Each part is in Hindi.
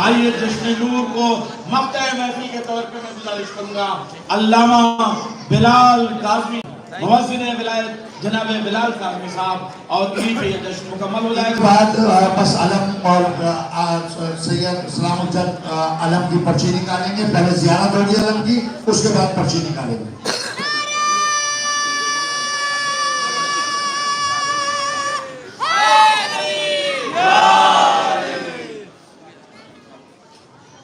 आइए जश्न नूर को मक्ता महफिल के तौर पे मैं गुजारिश करूंगा अल्लामा बिलाल काज़मी मुअज्जिन विलायत जनाब बिलाल काज़मी साहब और इन्हीं पे ये जश्न मुकम्मल हो जाएगा। बाद बस अलम और सैयद सलामुद्दीन अलम की पर्ची निकालेंगे। पहले ज़ियारत होगी अलम की, उसके बाद पर्ची निकालेंगे।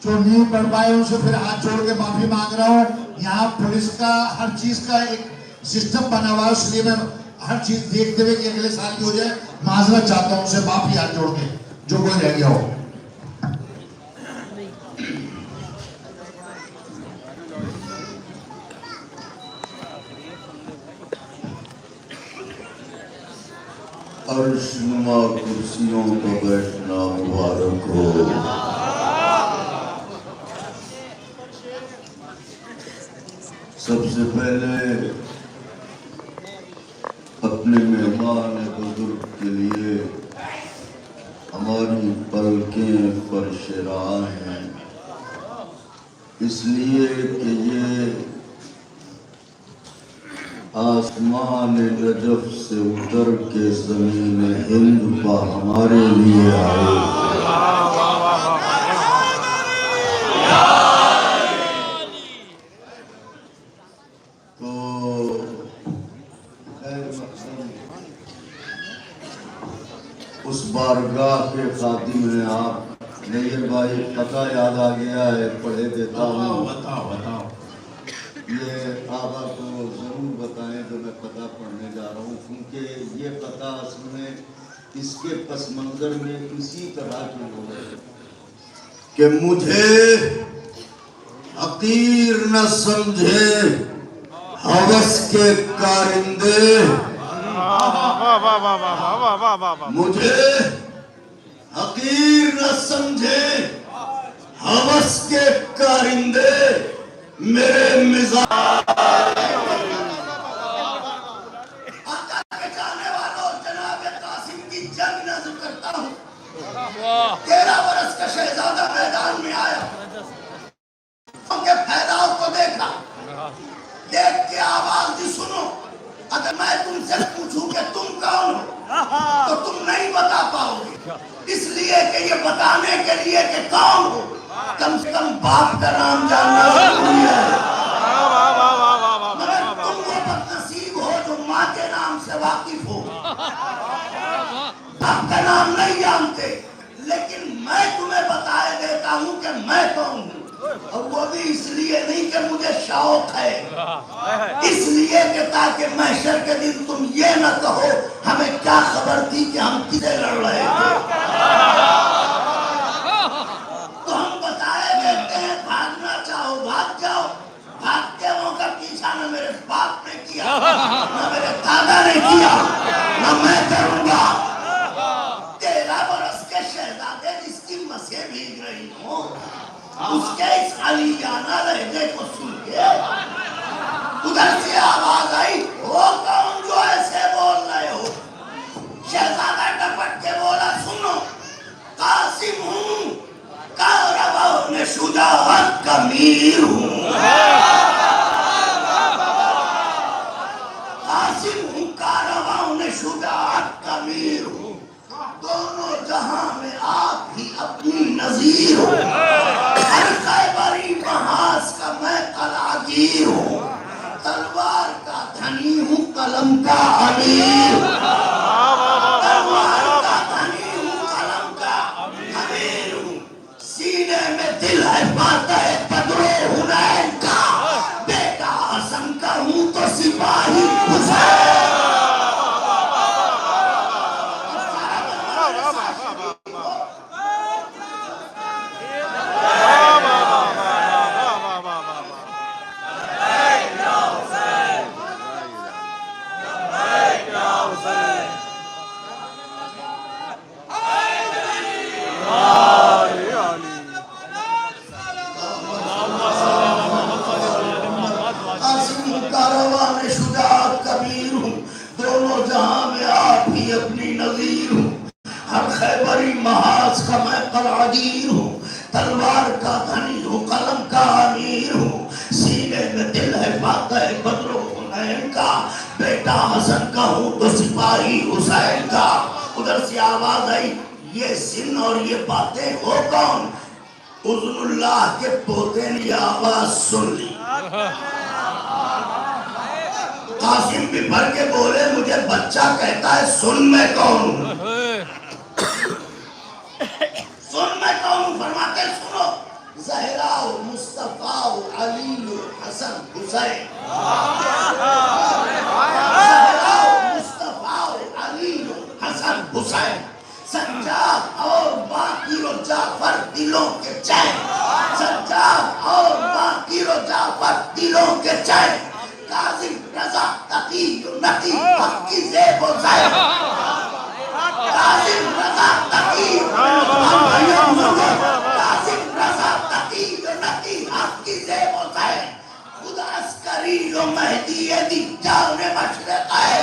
जो नहीं पढ़ पाए उनसे फिर हाथ जोड़ के माफी मांग रहा हूँ। यहाँ पुलिस का हर चीज का एक सिस्टम बना हुआ है, इसलिए मैं हर चीज देखते हुए कि अगले साल की हो जाए माजरत चाहता हूँ उनसे माफी हाथ जोड़ के जो कोई रह गया हो। अर्शनुमा कुर्सियों पर बैठना मुबारक हो। सबसे पहले अपने मेहमान बुजुर्ग के लिए हमारी पलकें फर्श राह हैं, इसलिए कि ये आसमान नजफ से उतर के ज़मीन हिंद पर हमारे लिए आए। उस बारगाह के खातिम में आप नैयर भाई पता याद आ गया है, पढ़े देता हूँ। बताओ ये आबा को जरूर बताएं जो मैं पता पढ़ने जा रहा हूँ, क्योंकि ये पता असल में इसके पस मंजर में इसी तरह के लोग हैं कि मुझे हकीर न समझे हवस के कारिंदे, मुझे हकीर न समझे हवस के कारिंदे, मेरे मिजाज के जाने वालों जनाब कासिम की जंग नज़र करता हूँ। 13 बरस का शहजादा मैदान में आया, उनके फैलाव को देखा, देख के आवाज दी सुनो। अगर मैं तुमसे पूछूं कि तुम कौन हो तो तुम नहीं बता पाओगे, इसलिए कि ये बताने के लिए कि कौन हो कम से कम बाप का नाम जानना जरूरी है। मगर तुम वो बदनसीब हो जो माँ के नाम से वाकिफ हो, बाप का नाम नहीं जानते, लेकिन मैं तुम्हें बताए देता हूँ कि मैं कौन हूँ। और वो भी इसलिए नहीं कि मुझे शौक है, इसलिए कि ताकि महशर के दिन तुम ये न कहो हमें क्या खबर थी कि हम किसे लड़ रहे थे। तो हम बताए देते हैं, भागना चाहो भाग जाओ, भागते हो का पीछा न मेरे बाप ने किया, न मेरे दादा ने किया, न मैं करूंगा। 13 बरस के शहजादे जिसकी मसें भीग रही हो, उसके इस अलीयाना लहजे को सुन के उधर से आवाज आई, वो कौन जो ऐसे बोल रहे हो? शहजादा टपक के बोला, सुनो, कासिम हूँ, कारवां में शुजाअत का मीर हूँ। कासिम हूँ, कारवां में शुजाअत का मीर हूँ, दोनों जहां में आप ही अपनी नजीर हो। हर खैबरी महाज का मैं कलागीर हूँ, तलवार का धनी हूँ, कलम का अमीर। तलवार का धनी हूँ, कलम का अमीर हूँ, सीने में दिल है फातह बदरो हुनैन का, बेटा हसन का हूँ तो सिपाही हुसैन। तलवार का धनी हूँ, कलम का अमीर हूँ, सीने में दिल है फातह बदरो हुनैन का, बेटा हसन का हूँ तो सिपाही हुसैन का। उधर से आवाज आई, ये सिन और ये बातें हो कौन? उज़्नुल्लाह के पोते ने आवाज सुन ली। कासिम भी भर के बोले, मुझे बच्चा कहता है सुन मैं कौन हूँ, सुन मैं कौन हूँ। फरमाते सुनो, ज़हरा मुस्तफा अली हसन हुसैन, ज़हरा मुस्तफा अली हसन हुसैन, सज्जाद और बाकी जाफर दिलों के चैन, सज्जाद और बाकी जाफर दिलों के चैन, काज़िम रज़ा तकी नकी हक की ज़ेब व ज़ैन, काज़िम रज़ा तकी काज़िम रज़ा तकी नकी हक की ज़ेब व ज़ैन, खुदा अस्करी लो मेहदी दी जाने मशरक़ है।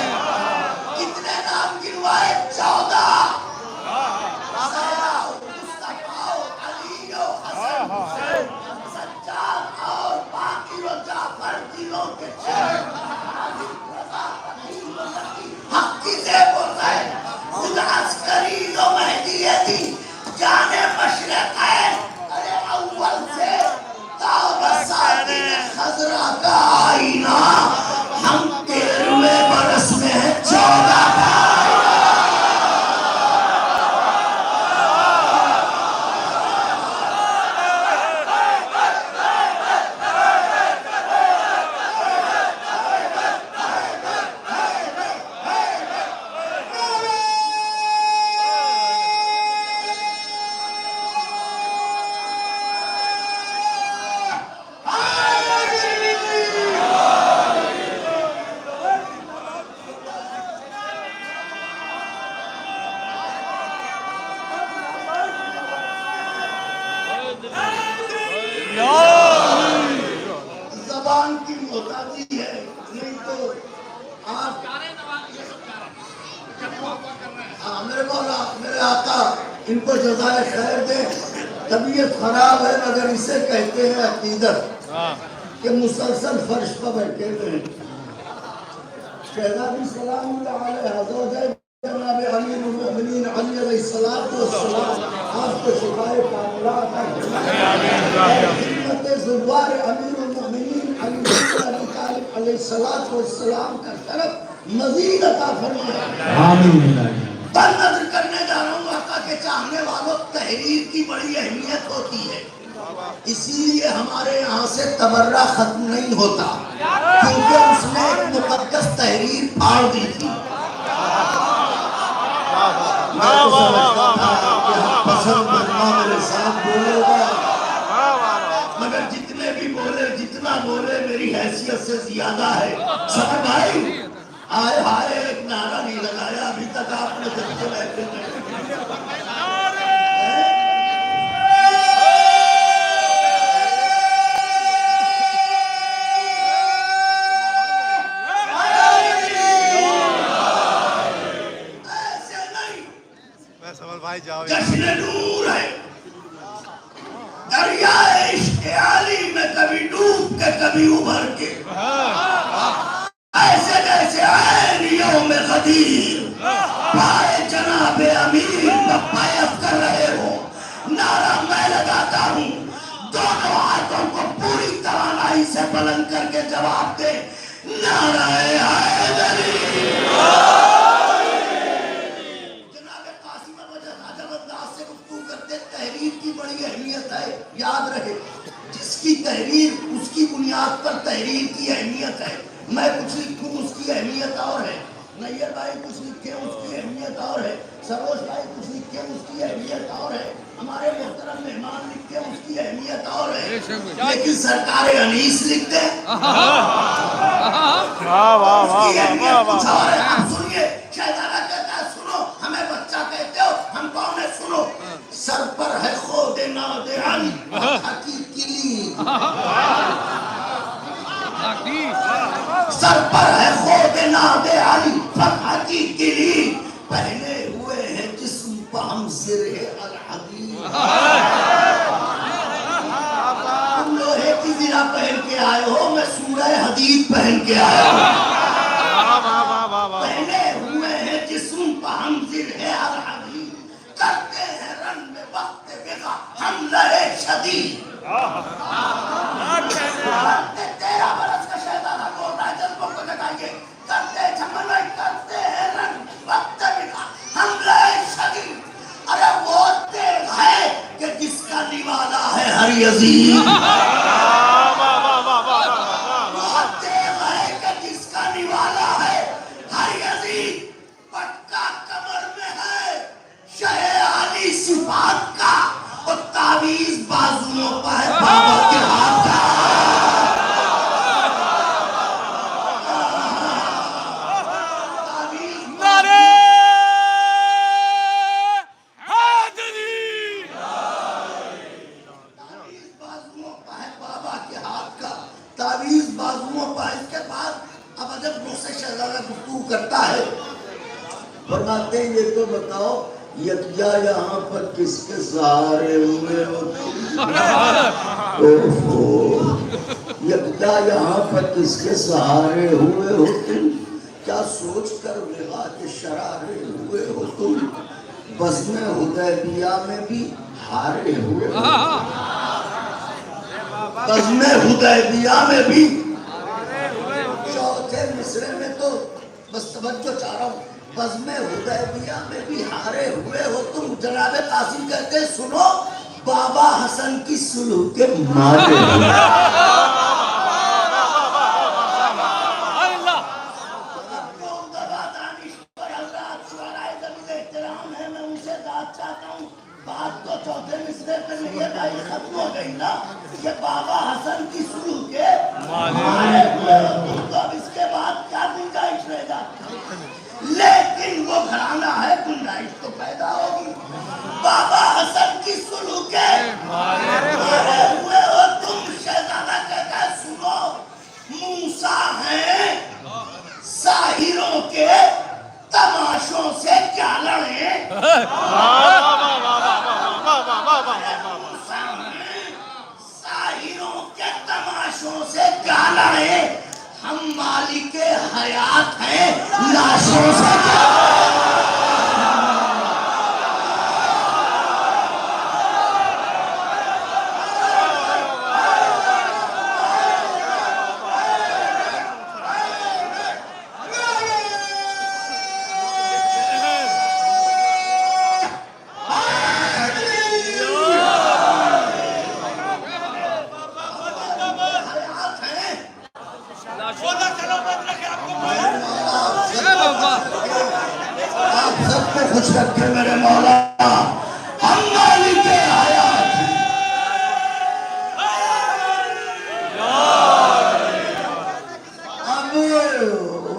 कितने नाम गिनवाए? 14। जाने मशरक़ है। अरे अव्वल से ताबसाती खज़रा का आईना, हम 13वें बरस में है 14 का। जबान की मोहताजी है, नहीं तो आप मेरे मौला मेरे आका इनको जज़ाए खैर दे। तबीयत खराब है मगर इसे कहते हैं अकीदत कि मुसलसल फर्श पर बैठे थे। शहजादी सलाम जनाब अमीरुल मोमिनीन अली अलैहिस्सलातु वस्सलाम आपको शिफाए कामिला अता फरमाए। खिदमत ज़ुबार अमीरुल मोमिनीन अली अबी तालिब अलैहिस्सलातु वस्सलाम का शरफ मज़ीद अता फरमाए। आमीन। पर नज़र करने जा रहा हूँ आका के चाहने वालों, तहरीर की बड़ी अहमियत होती है, इसीलिए हमारे यहाँ से तबर्रा खत्म नहीं होता, क्योंकि उसने एक मुकद्दस तहरीर फाड़ दी थी। मेरे साथ बोलेगा, मगर जितने भी बोले, जितना बोले मेरी हैसियत से ज्यादा है। सब भाई आए हाय एक नारा नहीं लगाया अभी तक आपने, जब से बैठे जश्न नूर है। दरियाए इश्क़ आली में कभी डूब के कभी उभर के, ऐसे जैसे ऐन यौम ग़दीर पाए जनाबे अमीर बैत कर रहे हो। नारा मैं लगाता हूँ, दोनों हाथों को पूरी तवानाई से बुलंद करके जवाब दे, नाराए हैदरी। तहरीर की बड़ी अहमियत है, याद रहे, जिसकी तहरीर उसकी बुनियाद पर तहरीर की अहमियत है। मैं कुछ लिखूं उसकी अहमियत और है, नैयर भाई कुछ लिखे उसकी अहमियत और है, सरोज भाई कुछ लिखे उसकी अहमियत और है, हमारे मोहतरम मेहमान लिखे उसकी अहमियत और है, लेकिन सरकार अनीस लिखते सुनिए, शहजादा कहता है सुनो, हमें बच्चा कहते हो, हम कौन है सुनो। सर पर है खोद नादे अली की किली, सर पर है खोद नादे अली की किली, पहने हुए हैं जिस्म पर हम सिरे अल हदीद। जलबिया पहन के आए हो, मैं सूरह हदीद पहन के आया हूं। पहने हुए हैं जिस्म पहनजिर है अलहदी, करते हैं रन में वक्त बेगा हम लहे शदीद। 13 बरस का शहजादा बोल रहा है, जज्बों को जगाइए, करते झमन में करते हैं रन वक्त बेगा हम लहे शदीद। अरे वो तेग है कि जिसका निवाला है हर यजीद। वो तेग है कि जिसका निवाला है हर यजीद। पटका कमर में है शहे आली सिफात का, और तावीज बाजुओं पर है बाबा के हाथ का। तावीज बाजुओं पर। इसके बाद अब अजब दूसरे शहजादा गुफ्तगू करता है, फरमाते ये तो बताओ यकजा यहाँ पर किसके सहारे हुए हो तुम? यकजा यहाँ पर किसके सहारे हुए हो तुम? क्या सोच कर विगा के शरारे हुए हो तुम? बज़्म हुदैबिया में भी हारे हुए हो, बज़्म हुदैबिया में भी। चौथे मिसरे में तो बस तवज्जो चाह रहा हूँ, बज़्म हुदैबिया में भी हारे हुए हो तुम। जनाब कासिम कहते हैं सुनो, बाबा हसन की सुलह के मारे है। मैं उनसे बात चाहता हूँ, बात तो चौथे मिसरे पे नहीं है भाई, खत्म हो गई ना। ये बाबा हसन की सुलह के मारे हुए हो तुम, तो अब इसके बाद क्या गुंजाइश रह जाती? लेकिन वो घराना है, गुंजाइश तो पैदा होगी। बाबा हसन की सुलह के मारे हुए हो तुम। शहजादा कहता है सुनो, मूसा है साहिरों के तमाशों से क्या लड़े? साहिरों के तमाशों से क्या लड़े? हम मालिके हयात हैं, लाशों से खुश रखे मेरे मौला। हम मालिके हयात हैं।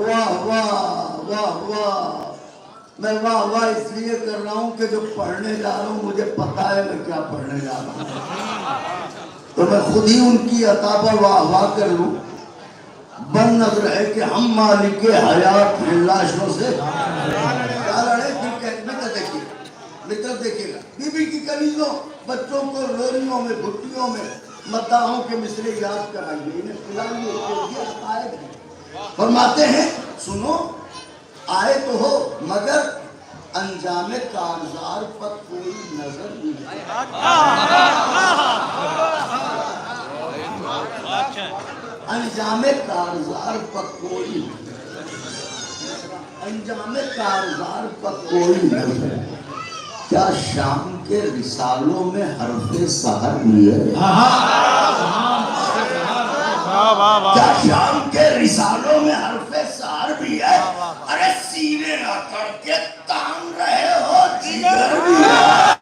वाह वाह वाह वाह। मैं वाह वाह इसलिए कर रहा हूँ कि जो पढ़ने जा रहा हूँ मुझे पता है मैं क्या पढ़ने जा रहा हूँ, तो मैं खुद ही उनकी अता पर वाह वाह कर लूँ। बन नजर है कि हम मालिके हयात हैं, लाशों से क्या लड़े? मित्र देखिएगा, बीबी की कनीजों, बच्चों को रोलियों में, भुट्टियों में मद्दाहों के मिसरे याद कराइए, इन्हें पिलाइए। फरमाते हैं सुनो, आए तो हो मगर अंजामे कारजार पर कोई नजर नहीं। अंजामे कारजार पर कोई, अंजामे कारजार पर कोई नजर। क्या शाम के रिसालों में हरफे सहर भी है? क्या शाम के रिसालों में हरफे सहर भी है? अरे सीने अकड़ के तान रहे हो जिगर भी है।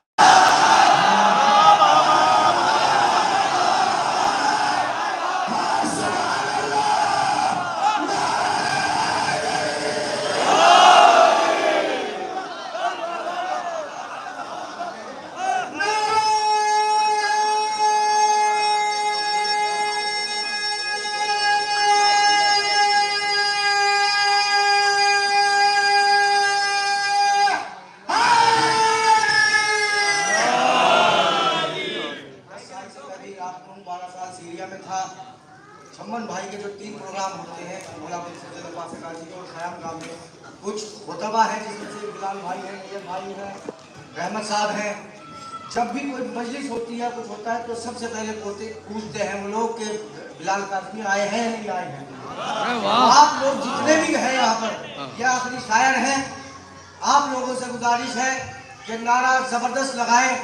बड़ी रात को 12 साल सीरिया में था। छम्मन भाई के जो 3 प्रोग्राम होते हैं मौला जी और ख़याम गाँव में कुछ खुतबा है, जिसमें से बिलाल भाई हैं, नैयद भाई हैं, रहमत साहब हैं। जब भी कोई मजलिस होती है, कुछ होता है, तो सबसे पहले पूछते हैं वो लोग कि बिलाल काज़मी आए हैं नहीं आए हैं। आप लोग जितने भी हैं यहाँ पर, या आखिरी शायर हैं, आप लोगों से गुजारिश है कि नारा जबरदस्त लगाएं।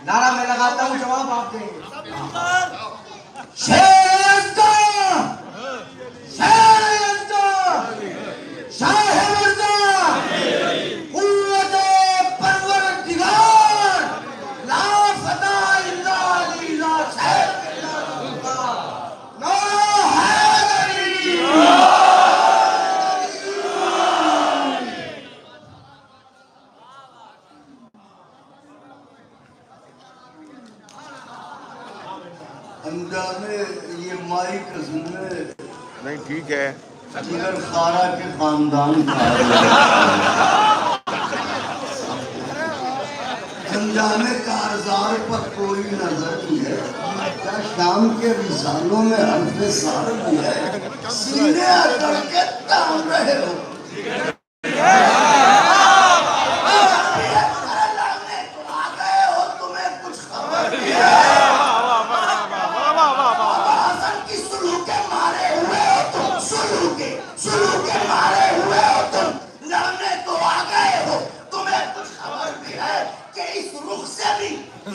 नारा मैं लगाता हूँ, जवाब आप देंगे। अंजामे ये माई कसम में नहीं ठीक है। जिगर खारा के खानदान का अंजामे कारजार पर कोई नजर नहीं है। क्या शाम के रिसालों में हल्फे सार भी है, सीने अकड़ के ताम रहे हो।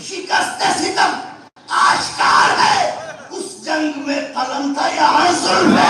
शिकस्त सितम आश्कार है, उस जंग में कलम था यहाँ जुल्म है।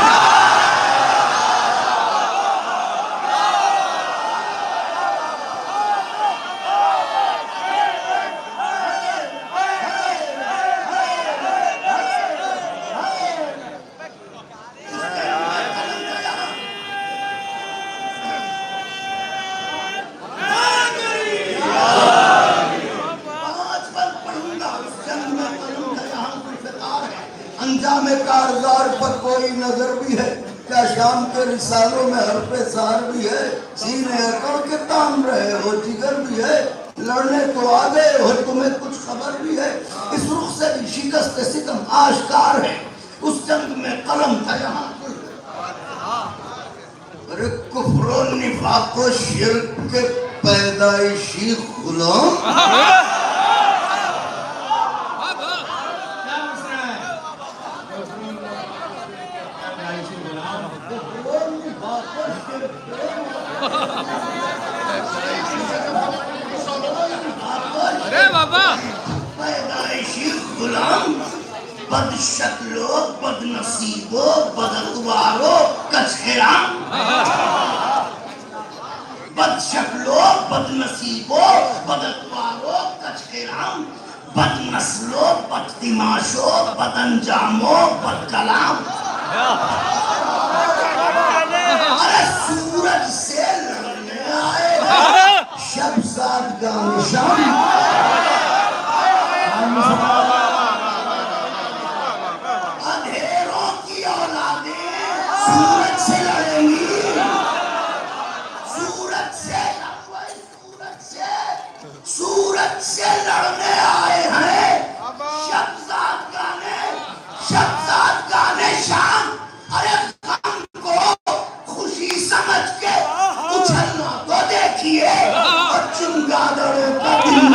अंजामे कारजार पर कोई नजर भी है, क्या शाम के रिसालों में हरफे सार भी है, सीने अकड़ के ताम रहे हो, जिगर भी है, लड़ने तो आ गए हो, तुम्हें कुछ खबर भी है। इस रुख से भी शिकस्त सितम आश्कार है, उस जंग में कलम था यहाँ। अरे कुफ्र निफाक व शिर्क के पैदाइशी गुलाम अरे बाबा पैदाइशी गुलाम, बदशक्लो बदनसीबो बदअतवारो कचहराम। बदशक्लो बदनसीबो बदअतवारो कचहराम, बदनस्लो बदतिमाशो बदअंजामो बदकलाम। अरे सूरज से लड़ने आए शब्ज़ाद का निशान, अंधेरों की औलादें सूरज से लड़ेंगी, सूरज से लड़ने आए हैं शब्ज़ाद गाने शाम। अरे गम को खुशी समझ के उछलना तो देखिए, और चमगादड़ों का दिन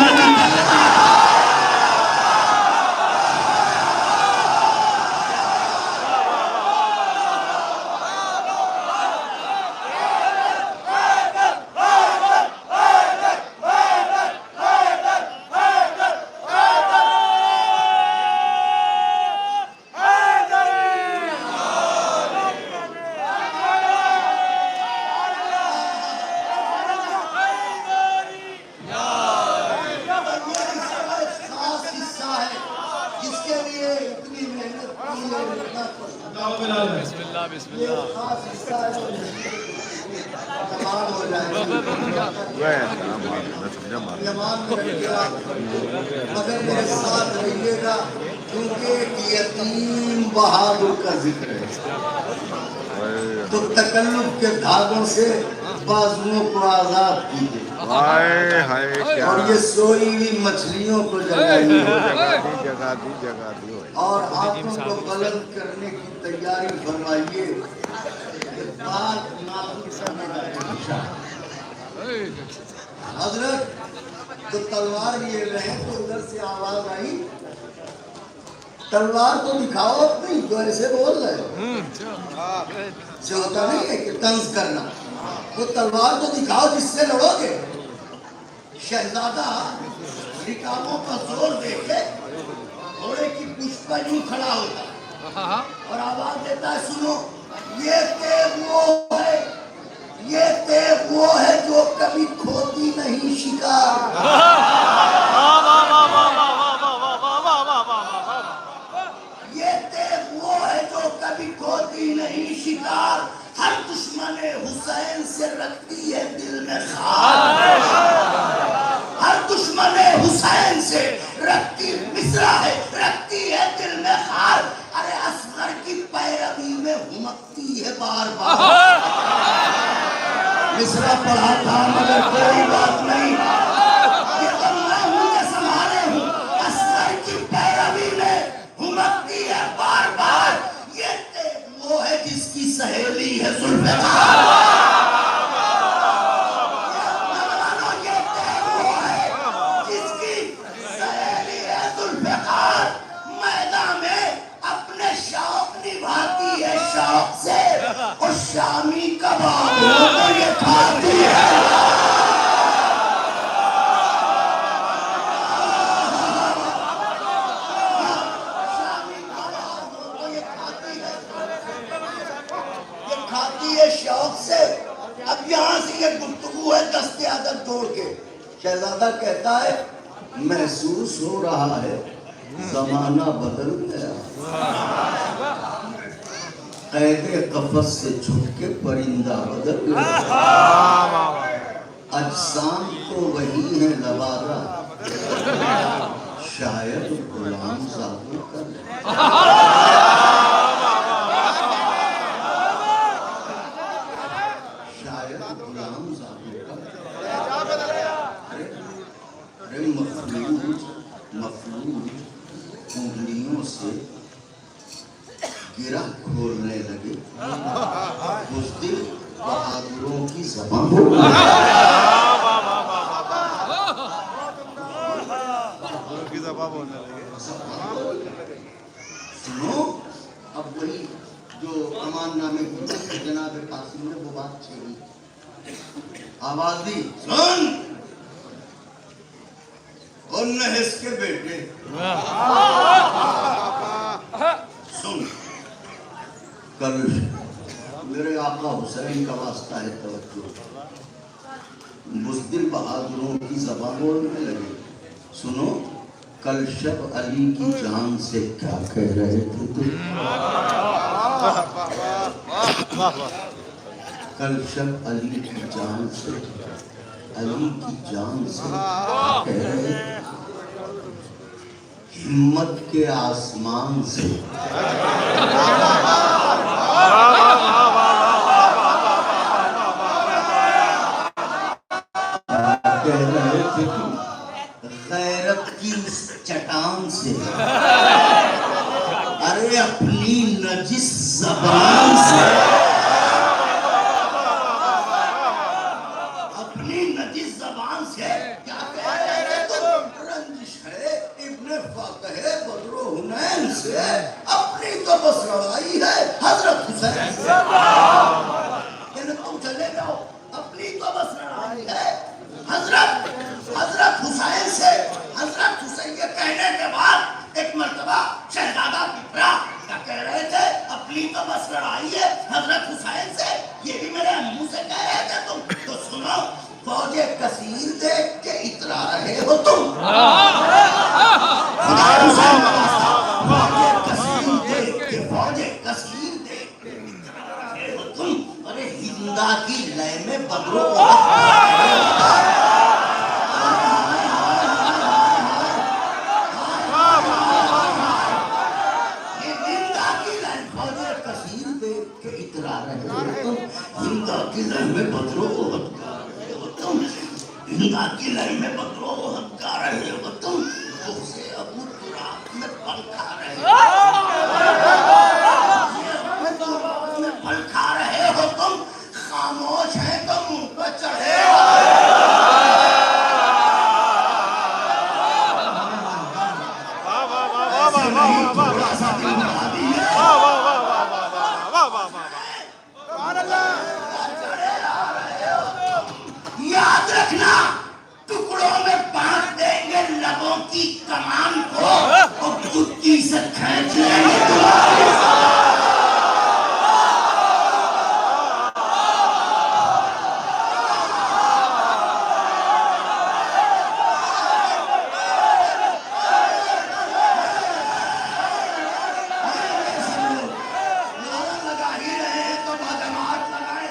बिस्मिल्लाह बिस्मिल्लाह। मगर मेरे साथ रहिएगा, क्योंकि एक यतीम बहादुर का जिक्र है, तो तकल्लुफ के धागों से बाजुओं को आजाद कीजिए हाय हाय क्या और ये सोई हुई मछलियों को जगाइए जगा दी और आंखों को बुलंद करने की तैयारी फरमाइए। ये बात नाजुक समझ आए। हजरत तो तलवार लिए रहे तो उधर से आवाज आई, तलवार तो दिखाओ अपनी, जो ऐसे बोल रहे जो होता नहीं है कि तंज करना, वो तलवार तो दिखाओ जिससे लड़ोगे। शहजादा रिकाबों का जोर देखे घोड़े की पूंछ पर यूं खड़ा होता और आवाज देता है, सुनो ये तेग वो है, ये तेग वो है जो कभी खोती नहीं शिकार। ये तेग वो है जो कभी खोती नहीं शिकार, हर दुश्मन हुसैन से रखती है दिल में खार। हर दुश्मन हुसैन से रखती मिसरा है, रखती है दिल में खार। अरे असगर की पैरवी में हुमकती है बार बार। मिसरा पढ़ा था मगर कोई बात नहीं, ये तो मैं हूं के संभाले हूं। असगर की पैरवी में हुमकती है बार बार, ये वो है जिसकी सहेली है जुल्फ़िकार। शौक से और शामी कबाबों को ये खाती है। शामी कबाबों को ये खाती है, ये खाती है शौक से। अब यहाँ से ये गुफ्तगू है दस्ते आदत तोड़ के। शहजादा कहता है, महसूस हो रहा है जमाना बदल गया, कैदे कफस से छूट के परिंदा बदल गया। अजसाम तो वही है लबादा, शायद गुलाम साबू कर शायद गुलाम साबू कर। अरे मफलूज उंगलियों से गिरा खोलने लगे, उस दिन बहादुरों की ज़बान सुनो। अब वही जो अमान नामे की जनाब कासिम ने वो बात छेड़ी, आवाज दी, सुन और नहस के बेटे सुन, कल मेरे आका हुसैन का वास्ता है, तवज्जो। बुज़दिल बहादुरों की ज़बान बोलने लगे, सुनो कल शब अली की जान से क्या कह रहे थे तुम? कल शब अली की जान से, अली की जान से क्या कह रहे थे? हिम्मत के आसमान से कह रहे थे कि गैरत की उस चट्टान से, अरे अपनी नजिस ज़बान से, अपनी नजिस ज़बान से क्या कह रहे थे तुम? रंजिश है इब्ने फाक़ह है बदरो हुनैन से, अपनी तो बस लड़ाई है हजरत हुसैन से। तुम चले जाओ, अपनी तो बस लड़ाई है हजरत हुसैन से। हजरत हुसैन ये कहने के बाद एक मर्तबा शहजादा पिपरा क्या कह रहे थे? अपनी तो बस लड़ाई है हजरत हुसैन से, ये भी मेरे मुंह से कह रहे थे तुम। तो सुनो, फौजे कसीर देख के इतरा रहे हो तुम। फौजे कसीर देख के इतरा रहे हो तुम। अरे हिंदा की लय में बदरो की लय में बदलो हत्या रहे हो तुम, हिंदा की लय में बदलो हत्या रहे हो तुम, तुमसे अबू तुराब में फल खा रहे हो, में फल खा रहे हो तुम, खामोश है तो मुंह पर चढ़े याद रखना, टुकड़ों में बांट देंगे लबों की कमान को और कुत्ती से खींच लेंगे तुम्हारे लगा ही रहे तो बदमाश लगाए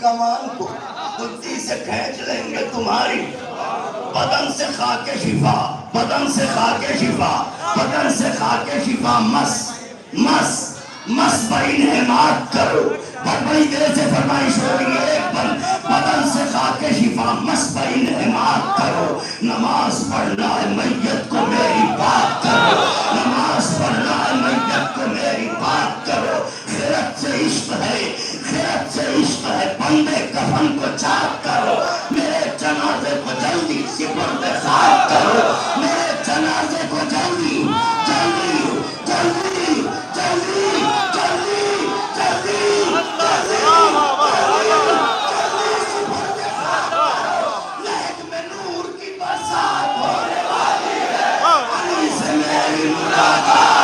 कमान को कुत्ती से खींच लेंगे तुम्हारी बदन से खा के शिफा, बदन से खा के शिफा, बदन से खा के शिफा, मस मस मस बड़ी नेमात करो, बड़ी देर से फरमाइश हो रही है एक बदन से खा के शिफा, मस बड़ी नेमात करो, नमाज पढ़ना है मैयत को मेरी बात करो, नमाज पढ़ना है मैयत को मेरी बात करो, खिरत से इश्क है, खिरत से इश्क है, बंदे कफन को चाक करो, मेरे जनाजे को जल्दी सिपरते खाक करो, मेरे जनाजे को जल्दी जल्दी जल्दी जल्दी जल्दी जल्दी लहक में नूर की बरसात होने वाली है, अली से मेरी मुलाकात।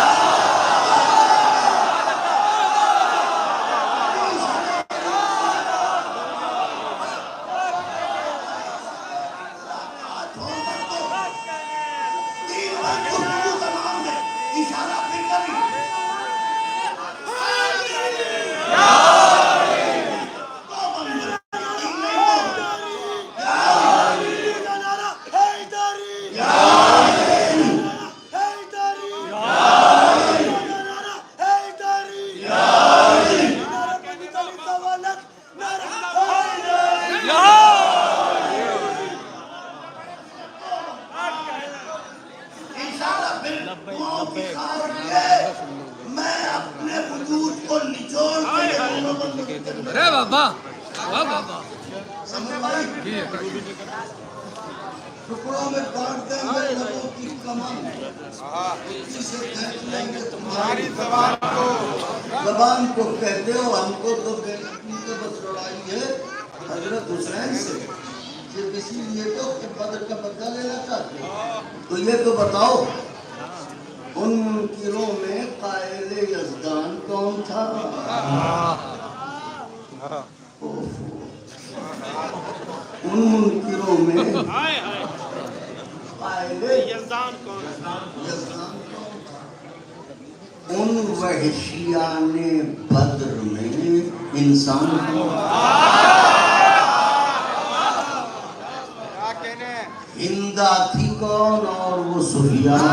अरे बाबा, वाह बाबा, टुकड़ों में बांट देंगे लोगों की कमान, कुत्ती से खींच लेंगे तुम्हारी जबान को कहते हो, हमको तो बस लड़ाई है हजरत हुसैन से, सिर्फ इसीलिए तो कि बदर का बदला लेना चाहते हो। तो ये तो बताओ उन मुनकिरों में कायले यज़दान कौन था? उन मुनकिरों में कायले यज़दान कौन था? उन वहशियाने बद्र में इंसान कौन था? हिंदा थी कौन और वो सुफियान?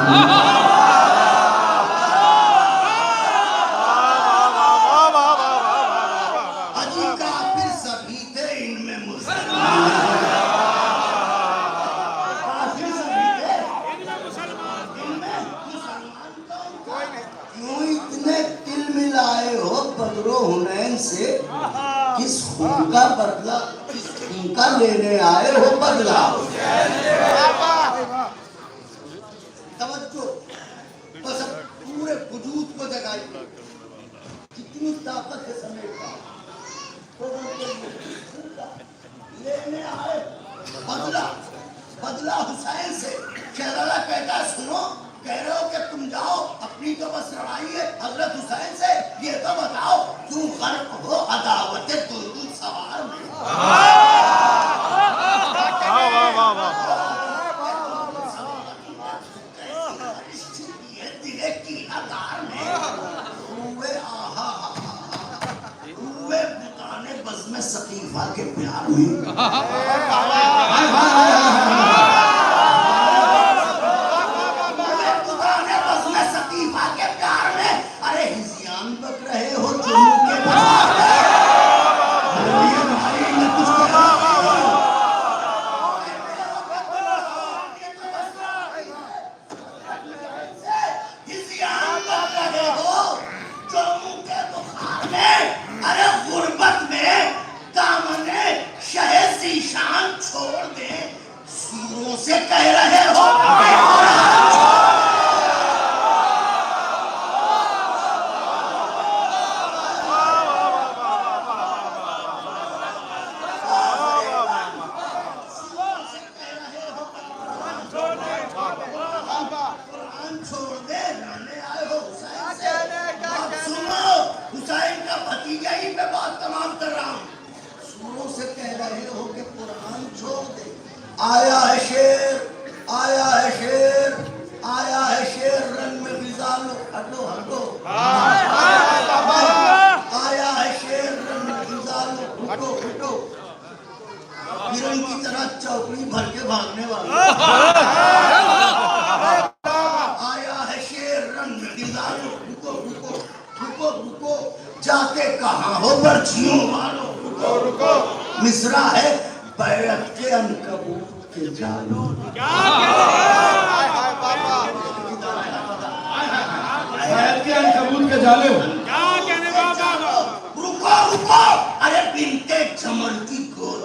खून का बदला उनका लेने आए हो बदला। तवज्जो बस अब पूरे वजूद को जगाइए, कितनी ताकत है समेट का। लेने आए बदला, बदला हुसैन से। शहजादा कहता है सुनो, कह रहे हो कि तुम जाओ, अपनी तो बस लड़ाई है हजरत हुसैन से, ये तो बताओ क्यों गर्क हो अदावत दुर्दुल सवार में। ये दिले की अदार में हुए आहा हुए बुताने बज़्म सकीफा के प्यार में। छोड़ दे सूरों से कह रहे हो छोड़ दे, रहने आए हो हुसैन से। अब सुनो, हुसैन का भतीजा ही पे बात तमाम कर रहा हूँ। सूरों से कह रहे हो कि कुरान छोड़ दे। आया है शेर, आया है शेर, आया है शेर, रंग में फिजा लो, हटो हटो। आया है शेर, रंग में फिजा लो, हटो हटो। हिरन की तरह चौकड़ी भर के भागने वाला। आया है शेर, रंग में फिजा लो, रुको रुको रुको रुको, जाके कहाँ हो बर्छियों वालों, रुको रुको। मिसरा है बैरक के अनकबूत के जालो। बैरक के अनकबूत के जालो। रुको रुको, अरे बिनते चमर की गोद।